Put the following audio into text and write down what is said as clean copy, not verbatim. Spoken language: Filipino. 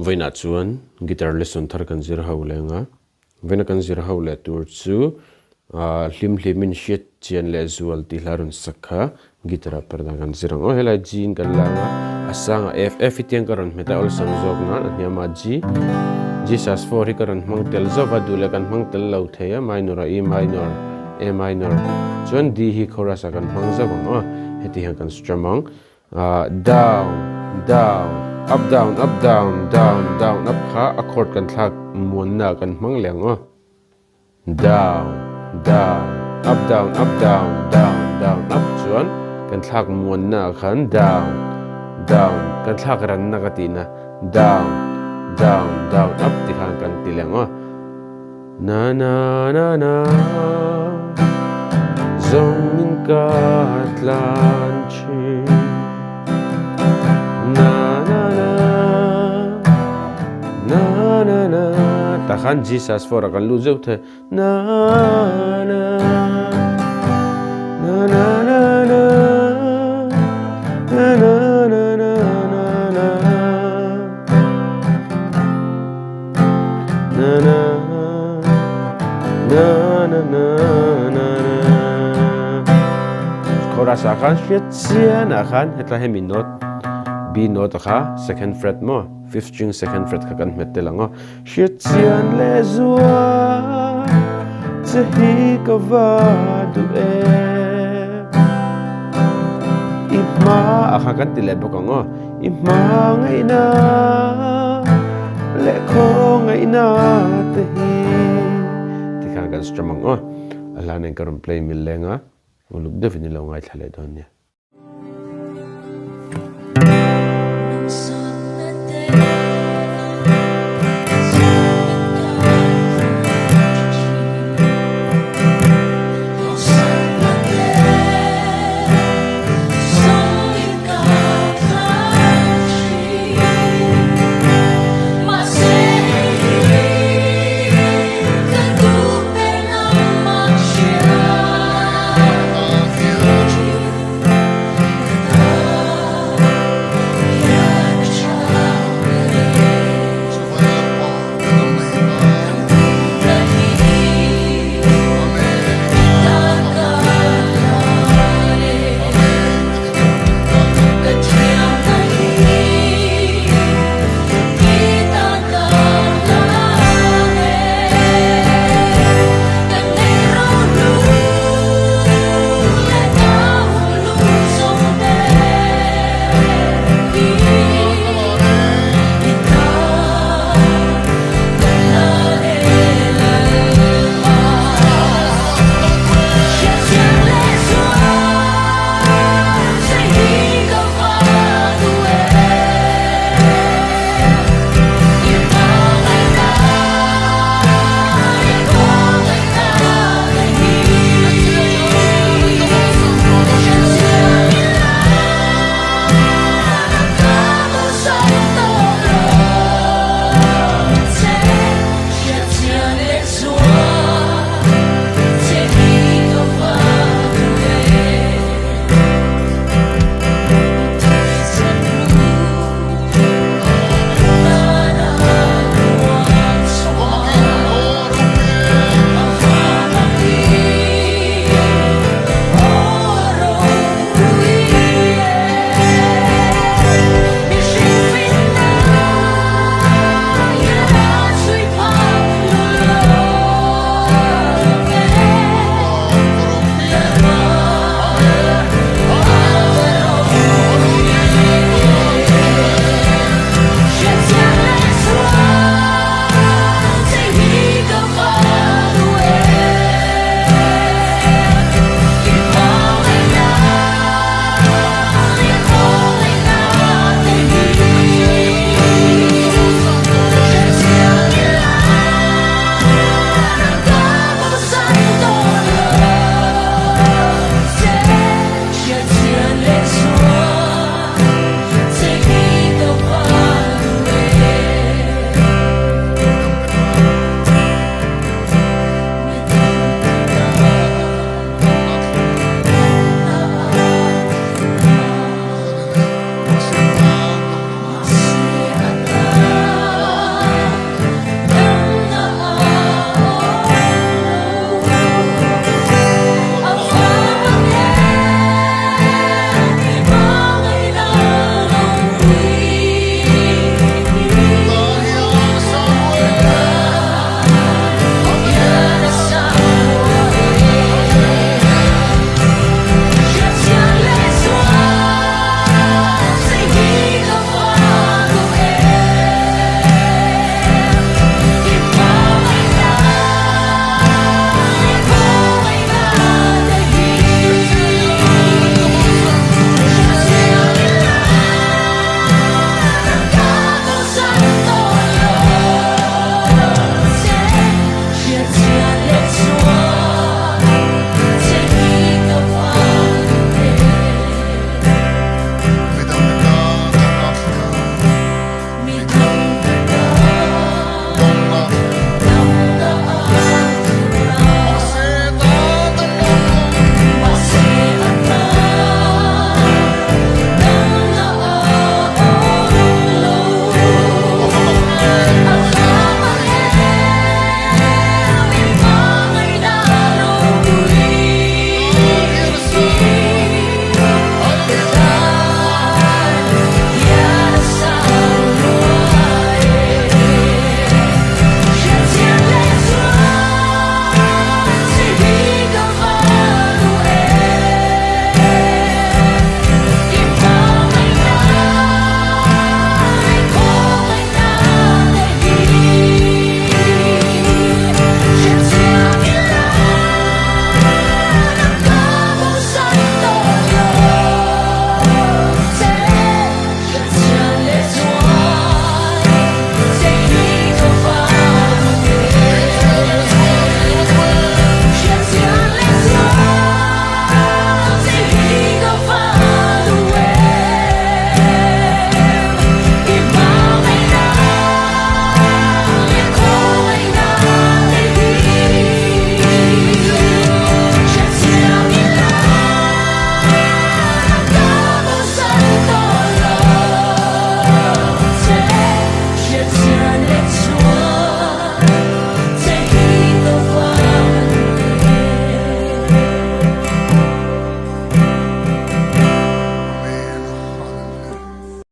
Vena chuan guitar lesson thar kan zir haulenga vena kan zir haule tur chu hlim hlimin hriat chian le zual ti hlarun sakha guitar parda kan zirang o helai jin kan langa asanga ff itiang karon meta ol sam jok na hniama g jesus 4 hi karon hmang tel zova dule kan hmang tel lo theya minor e minor a minor chuan d hi chorus kan hmang zawang o heti han kan stramang down down up down up down down down up kha accord kan thak mon na kan hmang leng o down down up down up down down down up chuan kan thak mon na khan down down kan thak ran na katina down down down up ti khan kan tileng o na na na na zong in ka tlan chi na na na ta khan jesus for kan lu zeu the na na na na na na na na na na na na na na na na chorus khan shit sian khan hetla hemi note B note kha second fret mo fifth string second fret kha kan metelango shit chian le zua chehi ka va du e ima akha kan tile bokango ima ngai na le kho ngai na te hi ti khan kan stramang o ala nen karon play milenga uluk definitely lo ngai thale don ya